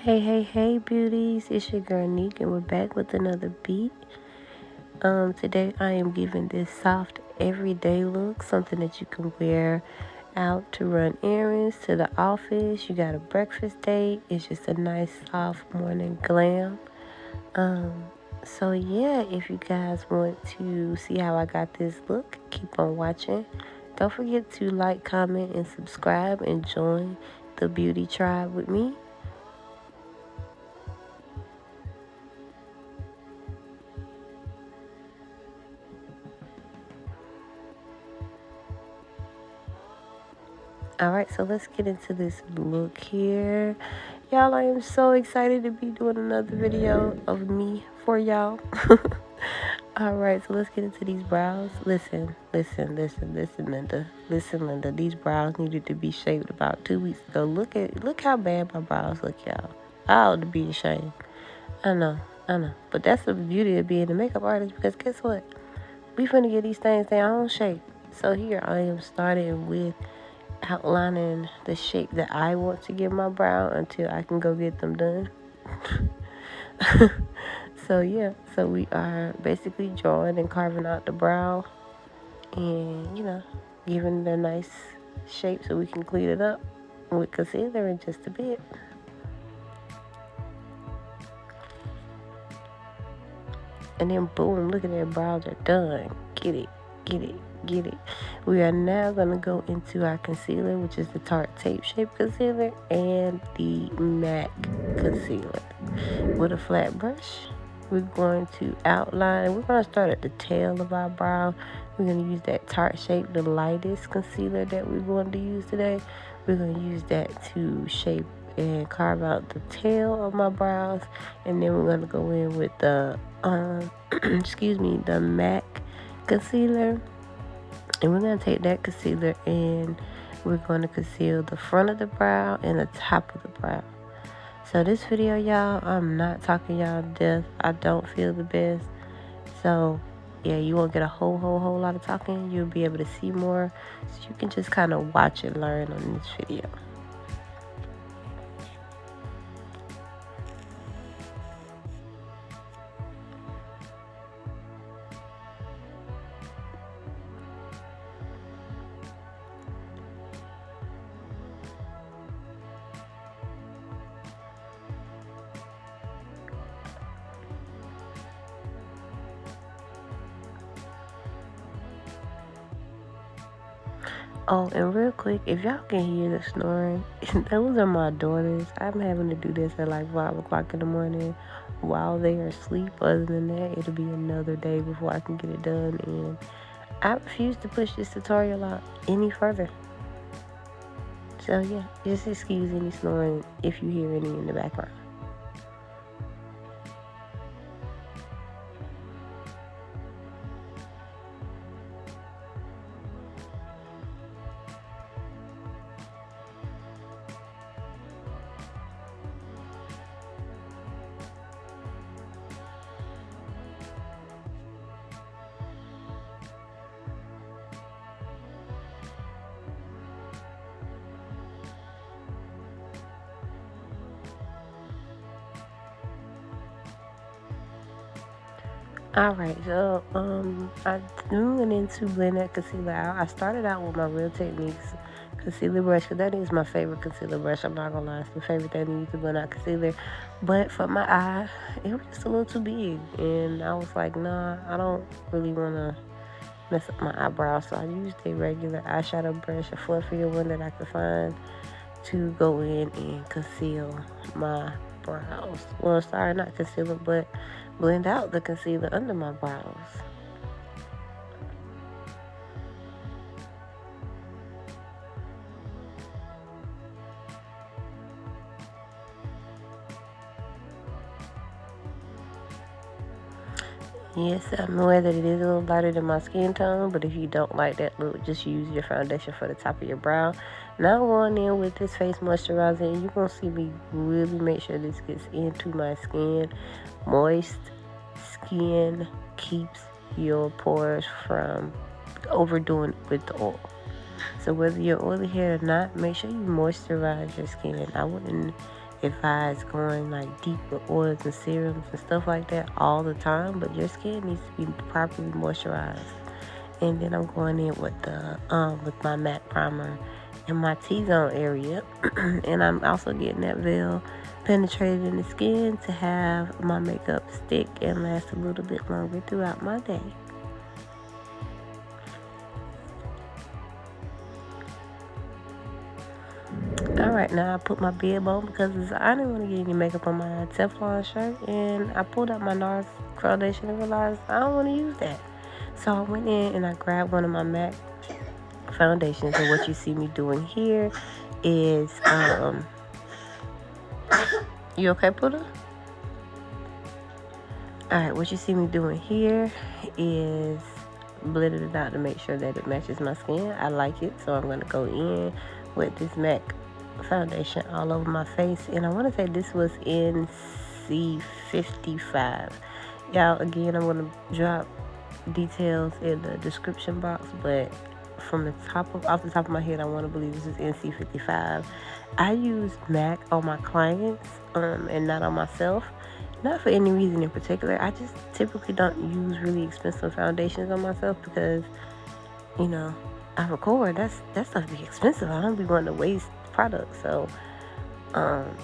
Hey, beauties, it's your girl Neek, and we're back with another beat. Today I am giving this soft everyday look, something that you can wear out to run errands, to the office, you got a breakfast date. It's just a nice soft morning glam. So yeah, if you guys want to see how I got this look, keep on watching. Don't forget to like, comment, and subscribe, and join the beauty tribe with me. Alright, so let's get into this look here. Y'all, I am so excited to be doing another video of me for y'all. Alright, so let's get into these brows. Listen, Linda. Listen, Linda. These brows needed to be shaped about 2 weeks ago. Look how bad my brows look, y'all. I ought to be ashamed. I know. But that's the beauty of being a makeup artist, because guess what? We finna get these things their own shape. So here I am starting with outlining the shape that I want to give my brow until I can go get them done. So yeah, so we are basically drawing and carving out the brow and, giving it a nice shape so we can clean it up with concealer in just a bit. And then boom, look at their brows are done. Get it. We are now going to go into our concealer, which is the Tarte Tape Shape Concealer and the MAC Concealer. With a flat brush, we're going to outline. We're going to start at the tail of our brow. We're going to use that Tarte Shape, the lightest concealer that we're going to use today. We're going to use that to shape and carve out the tail of my brows. And then we're going to go in with the, the MAC Concealer. And we're going to take that concealer and we're going to conceal the front of the brow and the top of the brow. So this video, y'all, I'm not talking y'all to death. I don't feel the best. So yeah, you won't get a whole lot of talking. You'll be able to see more. So you can just kind of watch and learn on this video. Oh, and real quick, if y'all can hear the snoring, those are my daughters. I'm having to do this at like 5 o'clock in the morning while they are asleep. Other than that, it'll be another day before I can get it done. And I refuse to push this tutorial out any further. So yeah, just excuse any snoring if you hear any in the background. Alright, so I'm going into blend that concealer out. I started out with my Real Techniques concealer brush, because that is my favorite concealer brush. I'm not gonna lie, it's my favorite thing to use to blend out concealer. But for my eye, it was just a little too big, and I was like, nah, I don't really wanna mess up my eyebrows. So I used a regular eyeshadow brush, a fluffier one that I could find, to go in and conceal my brows. Well, sorry, not concealer, but blend out the concealer under my brows. Yes, I'm aware that it is a little lighter than my skin tone, but if you don't like that look, just use your foundation for the top of your brow. Now going in with this face moisturizer, and you're going to see me really make sure this gets into my skin. Moist skin keeps your pores from overdoing it with the oil. So whether you're oily hair or not, make sure you moisturize your skin. I wouldn't advise going like deep with oils and serums and stuff like that all the time, but your skin needs to be properly moisturized. And then I'm going in with the with my matte primer in my T-zone area, and I'm also getting that veil penetrated in the skin to have my makeup stick and last a little bit longer throughout my day. Alright, now I put my bib on because I didn't want to get any makeup on my Teflon shirt, and I pulled out my NARS foundation and realized I don't want to use that. So I went in and I grabbed one of my MAC foundations, and what you see me doing here is, you okay, Puddle? Alright, what you see me doing here is blending it out to make sure that it matches my skin. I like it, so I'm going to go in with this MAC foundation all over my face, and I want to say this was NC55. Y'all, again, I'm going to drop details in the description box, but from the off the top of my head, I want to believe this is NC55. I use MAC on my clients and not on myself. Not for any reason in particular. I just typically don't use really expensive foundations on myself because, you know, I record. That stuff be expensive. I don't be wanting to waste product. So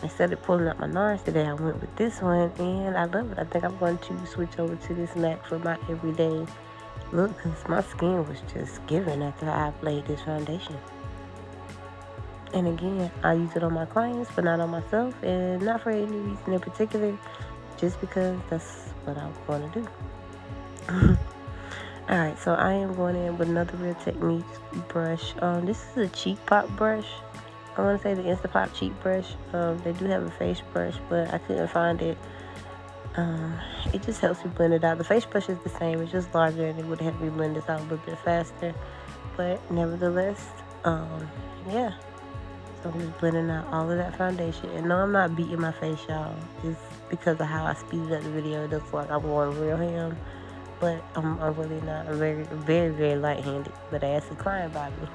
instead of pulling out my NARS today, I went with this one, and I love it. I think I'm going to switch over to this MAC for my everyday look because my skin was just giving after I applied this foundation. And again, I use it on my clients, but not on myself, and not for any reason in particular, just because that's what I want to do. Alright, so I am going in with another Real Techniques brush. This is a cheek pop brush. I want to say the Instapop cheek brush. They do have a face brush, but I couldn't find it. It just helps me blend it out. The face brush is the same, it's just larger, and it would help me blend this out a little bit faster. But nevertheless, yeah. So I'm just blending out all of that foundation. And no, I'm not beating my face, y'all. It's because of how I speeded up the video. It looks like I'm going real ham. But I'm really not. I'm very, very, very light-handed. But I asked the client about me.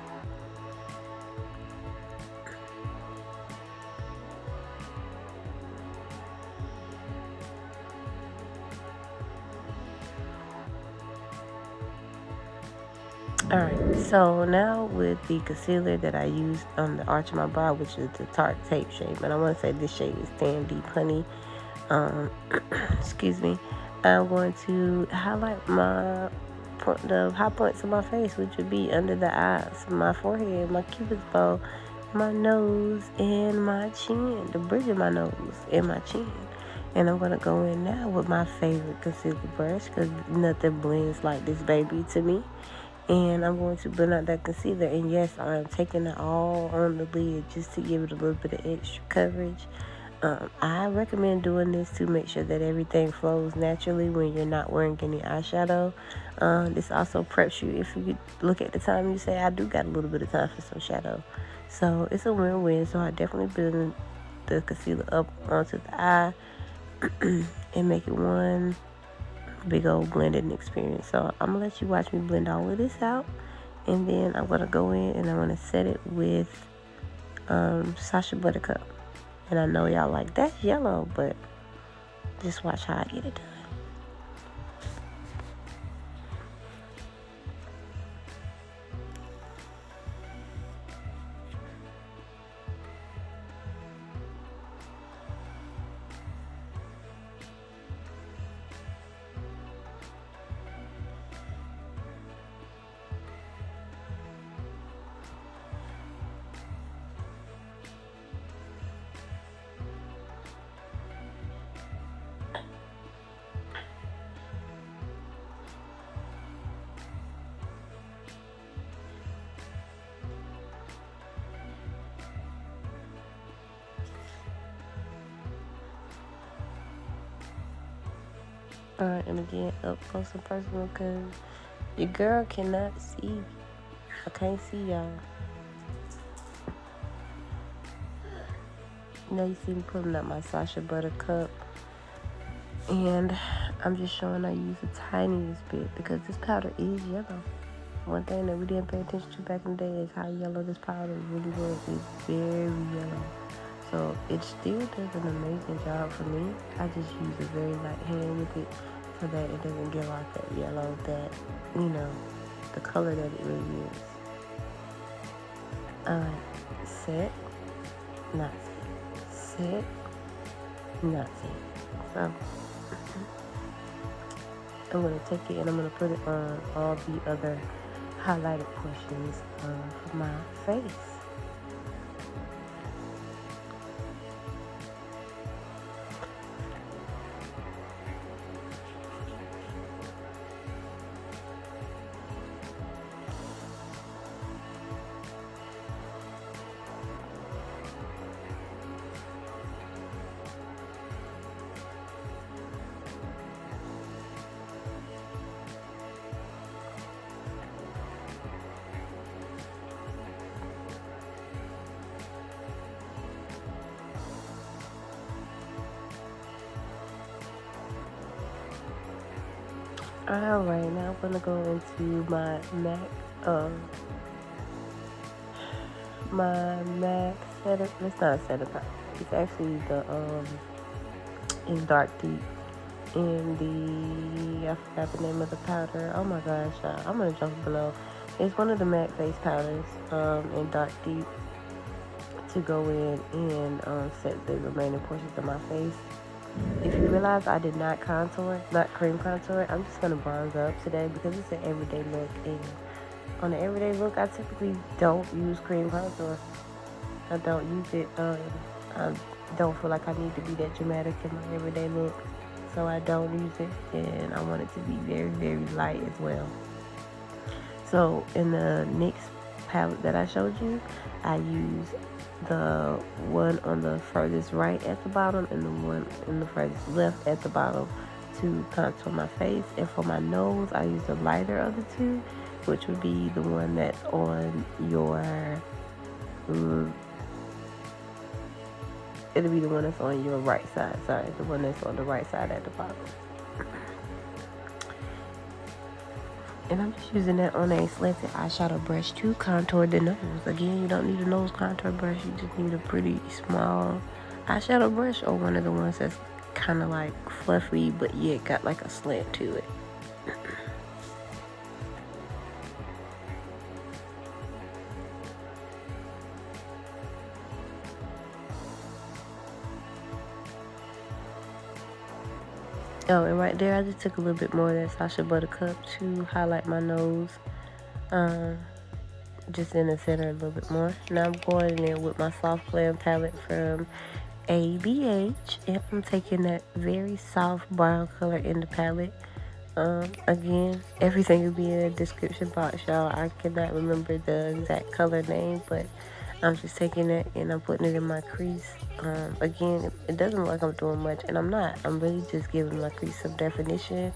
Alright, so now with the concealer that I used on the arch of my brow, which is the Tarte Tape shade, and I want to say this shade is Tan Deep Honey. Excuse me. I'm going to highlight the high points of my face, which would be under the eyes, my forehead, my cupid's bow, my nose, and my chin, the bridge of my nose and my chin. And I'm going to go in now with my favorite concealer brush because nothing blends like this baby to me. And I'm going to blend out that concealer. And yes, I'm taking it all on the lid just to give it a little bit of extra coverage. I recommend doing this to make sure that everything flows naturally when you're not wearing any eyeshadow. This also preps you. If you look at the time, you say, I do got a little bit of time for some shadow. So it's a win-win. So I definitely blend the concealer up onto the eye and make it one big old blending experience. So I'm gonna let you watch me blend all of this out, and then I'm gonna go in and I'm gonna set it with Sascha Buttercup. And I know y'all like that's yellow, but just watch how I get it done. Alright, and again, up close and personal because your girl cannot see. I can't see y'all. Now you see me pulling out my Sascha Buttercup. And I'm just showing I use the tiniest bit because this powder is yellow. One thing that we didn't pay attention to back in the day is how yellow this powder really was. It's very yellow. So it still does an amazing job for me. I just use a very light hand with it so that it doesn't give off that yellow that, you know, the color that it really is. I like set, not set, not set. So I'm going to take it and I'm going to put it on all the other highlighted portions of my face. Alright, now I'm gonna go into my MAC setup. It's not a setup. It's actually it's dark deep. And I forgot the name of the powder. Oh my gosh, I'm gonna jump below. It's one of the MAC face powders in dark deep to go in and set the remaining portions of my face. If you realize I did not contour, not cream contour, I'm just going to bronze up today because it's an everyday look. And on an everyday look, I typically don't use cream contour. I don't use it. I don't feel like I need to be that dramatic in my everyday look. So I don't use it. And I want it to be very, very light as well. So in the NYX palette that I showed you, I use the one on the furthest right at the bottom and the one in the furthest left at the bottom to contour my face. And for my nose, I use the lighter of the two, which would be the one that's on your it'll be the one that's on your right side. Sorry, the one that's on the right side at the bottom. And I'm just using that on a slanted eyeshadow brush to contour the nose. Again, you don't need a nose contour brush. You just need a pretty small eyeshadow brush or one of the ones that's kind of like fluffy, but yet got like a slant to it. Oh, and right there, I just took a little bit more of that Sascha Buttercup to highlight my nose. Just in the center a little bit more. Now I'm going in with my Soft Glam Palette from ABH. And I'm taking that very soft brown color in the palette. Again, everything will be in the description box, y'all. I cannot remember the exact color name, but I'm just taking it and I'm putting it in my crease. Again, it doesn't look like I'm doing much, and I'm not. I'm really just giving my crease some definition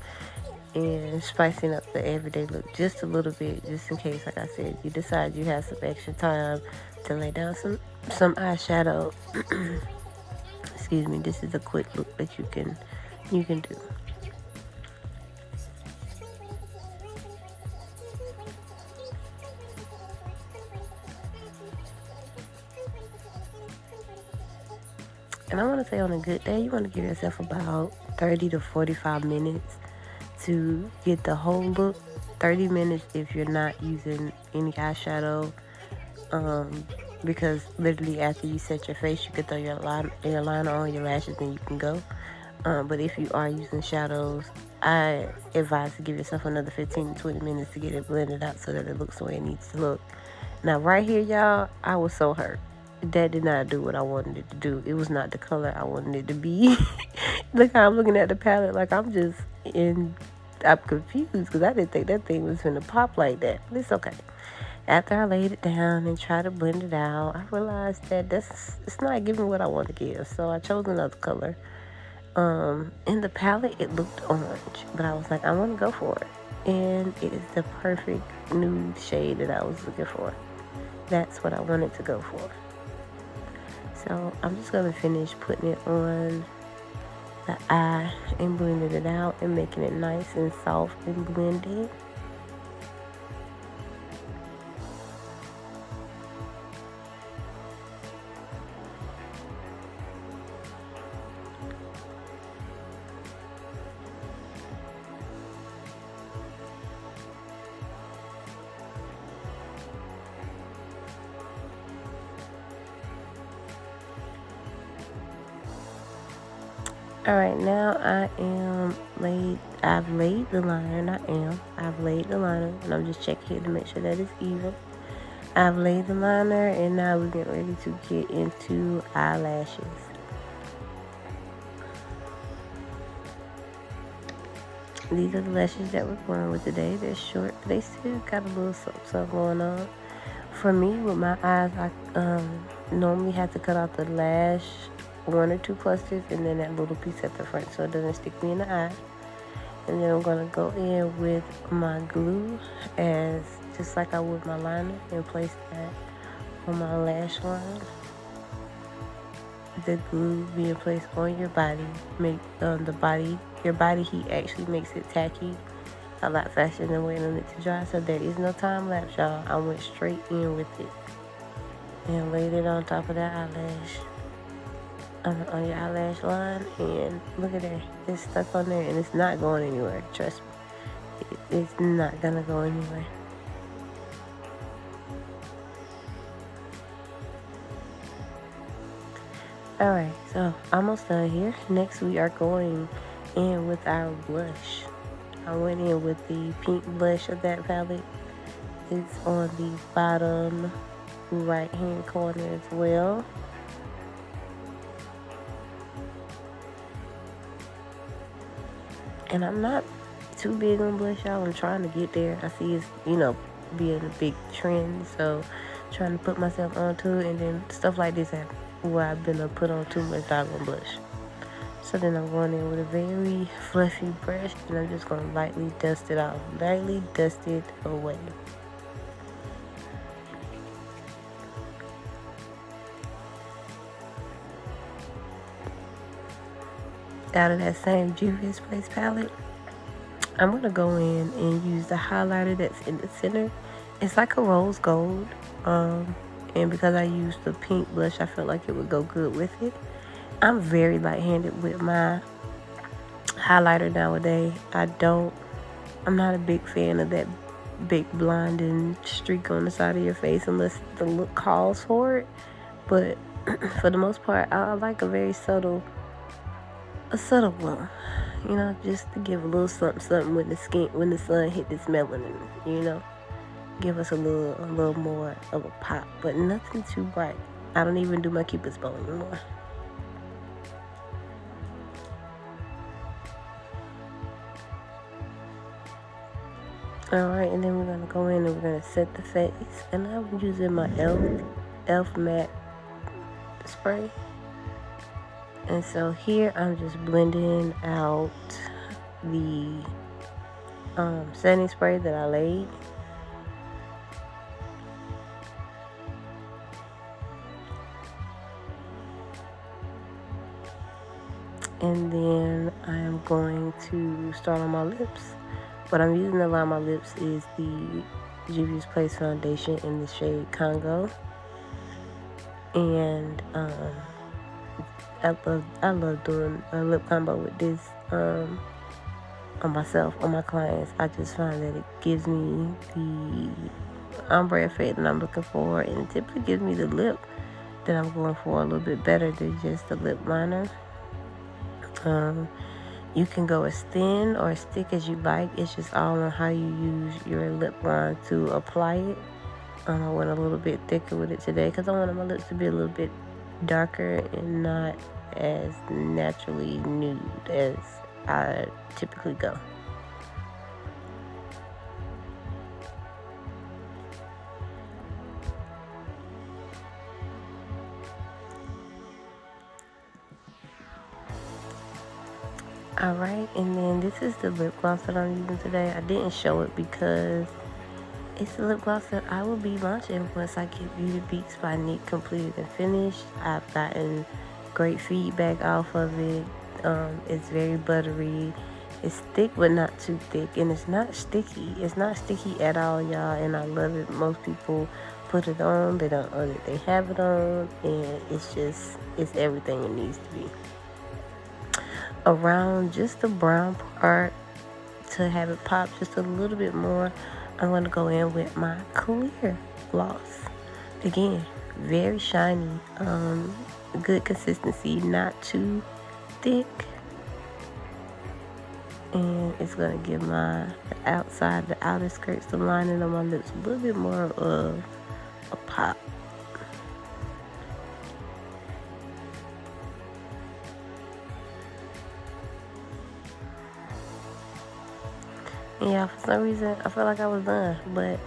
and spicing up the everyday look just a little bit, just in case, like I said, you decide you have some extra time to lay down some eyeshadow. Excuse me. This is a quick look that you can do. And I want to say on a good day, you want to give yourself about 30 to 45 minutes to get the whole look. 30 minutes if you're not using any eyeshadow. Because literally after you set your face, you can throw your liner on, your lashes, and you can go. But if you are using shadows, I advise to give yourself another 15 to 20 minutes to get it blended out so that it looks the way it needs to look. Now right here, y'all, I was so hurt. That did not do what I wanted it to do. It was not the color I wanted it to be. Look how I'm looking at the palette like I'm confused because I didn't think that thing was going to pop like that. But it's okay. After I laid it down and tried to blend it out, I realized that it's not giving what I want to give. So I chose another color. In the palette, it looked orange, but I was like, I want to go for it. And it is the perfect nude shade that I was looking for. That's what I wanted to go for. So I'm just going to finish putting it on the eye and blending it out and making it nice and soft and blended. Alright, now I've laid the liner, I've laid the liner, and I'm just checking here to make sure that it's even. I've laid the liner, and now we're getting ready to get into eyelashes. These are the lashes that we're going with today. They're short, but they still got a little something going on. For me, with my eyes, I normally have to cut out the lash, 1 or 2 clusters, and then that little piece at the front so it doesn't stick me in the eye. And then I'm going to go in with my glue just like I would my liner, and place that on my lash line. The glue being placed on your body, your body heat actually makes it tacky a lot faster than waiting on it to dry. So there is no time lapse, y'all. I went straight in with it and laid it on top of that eyelash, on your eyelash line, and look at that, it's stuck on there and it's not going anywhere. Trust me, it's not gonna go anywhere. Alright, so almost done here. Next we are going in with our blush. I went in with the pink blush of that palette. It's on the bottom right hand corner as well. And I'm not too big on blush, y'all. I'm trying to get there. I see it's, being a big trend, so trying to put myself onto it, and then stuff like this happen where I've been put on too much doggone blush. So then I'm going in with a very fluffy brush, and I'm just going to lightly dust it off. Lightly dust it away. Out of that same Beauties palette, I'm going to go in and use the highlighter that's in the center. It's like a rose gold. And because I used the pink blush, I felt like it would go good with it. I'm very light-handed with my highlighter nowadays. I'm not a big fan of that big blinding streak on the side of your face unless the look calls for it. But for the most part, I like a very subtle glow. Just to give a little something when the sun hit this melanin, give us a little more of a pop, but nothing too bright. I don't even do my Cupid's bow anymore. Alright, and then we're going to go in and we're going to set the face. And I'm using my e.l.f. matte spray. And so here I'm just blending out the setting spray that I laid. And then I am going to start on my lips. What I'm using to line my lips is the Beauties Place foundation in the shade Congo. And I love doing a lip combo with this on myself, on my clients. I just find that it gives me the ombre effect that I'm looking for, and it typically gives me the lip that I'm going for a little bit better than just the lip liner. You can go as thin or as thick as you like. It's just all on how you use your lip line to apply it. I went a little bit thicker with it today because I wanted my lips to be a little bit darker and not as naturally nude as I typically go. Alright, and then this is the lip gloss that I'm using today. I didn't show it because it's the lip gloss that I will be launching once I get Beauty Beats by Nick completed and finished. I've gotten great feedback off of it. It's very buttery. It's thick but not too thick, and it's not sticky. It's not sticky at all, y'all, and I love it. Most people put it on, they don't know that they have it on, and it's everything it needs to be. Around just the brown part, to have it pop just a little bit more, I'm going to go in with my clear gloss. Again, very shiny, good consistency, not too thick, And it's gonna give the outside, the outer skirts, the lining of my lips a little bit more of a pop. And yeah, for some reason, I felt like I was done, but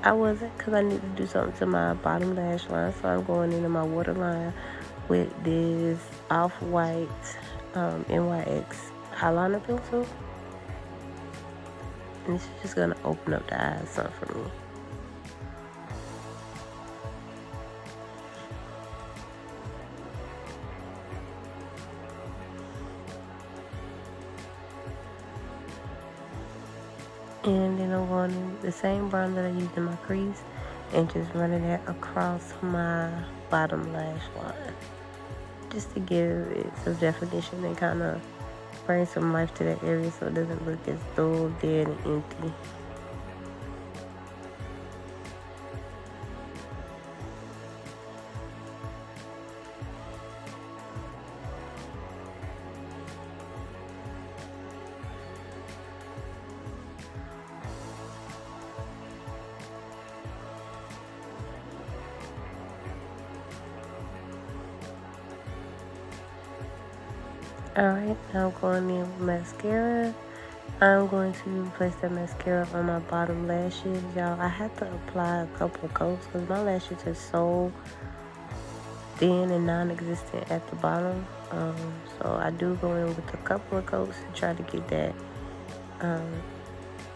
I wasn't, because I need to do something to my bottom lash line. So I'm going into my waterline with this off-white NYX eyeliner pencil. And it's just gonna open up the eyes some for me. And then I'm going in the same brown that I used in my crease and just running that across my bottom lash line, just to give it some definition and kind of bring some life to that area so it doesn't look as dull, dead, and empty. Alright, now I'm going in with mascara. I'm going to place that mascara on my bottom lashes. Y'all, I had to apply a couple of coats because my lashes are so thin and non-existent at the bottom. So I do go in with a couple of coats to try to get that,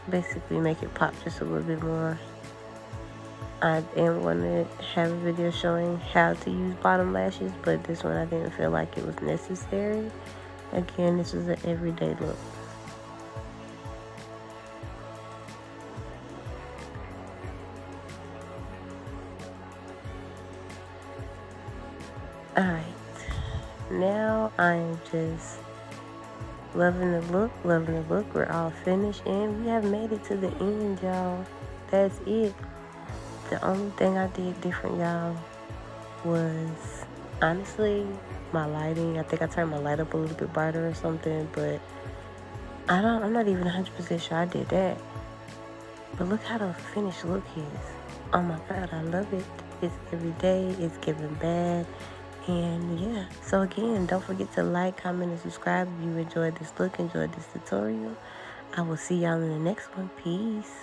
basically make it pop just a little bit more. I am going to have a video showing how to use bottom lashes, but this one I didn't feel like it was necessary. Again, this is an everyday look. Alright, now I'm just loving the look, loving the look. We're all finished and we have made it to the end, y'all. That's it. The only thing I did different, y'all, was honestly my lighting. I think I turned my light up a little bit brighter or something, but I'm not even 100% sure I did that. But look how the finished look is. Oh my God, I love it. It's every day. It's giving back. And yeah, so again, don't forget to like, comment, and subscribe if you enjoyed this look, enjoyed this tutorial. I will see y'all in the next one. Peace.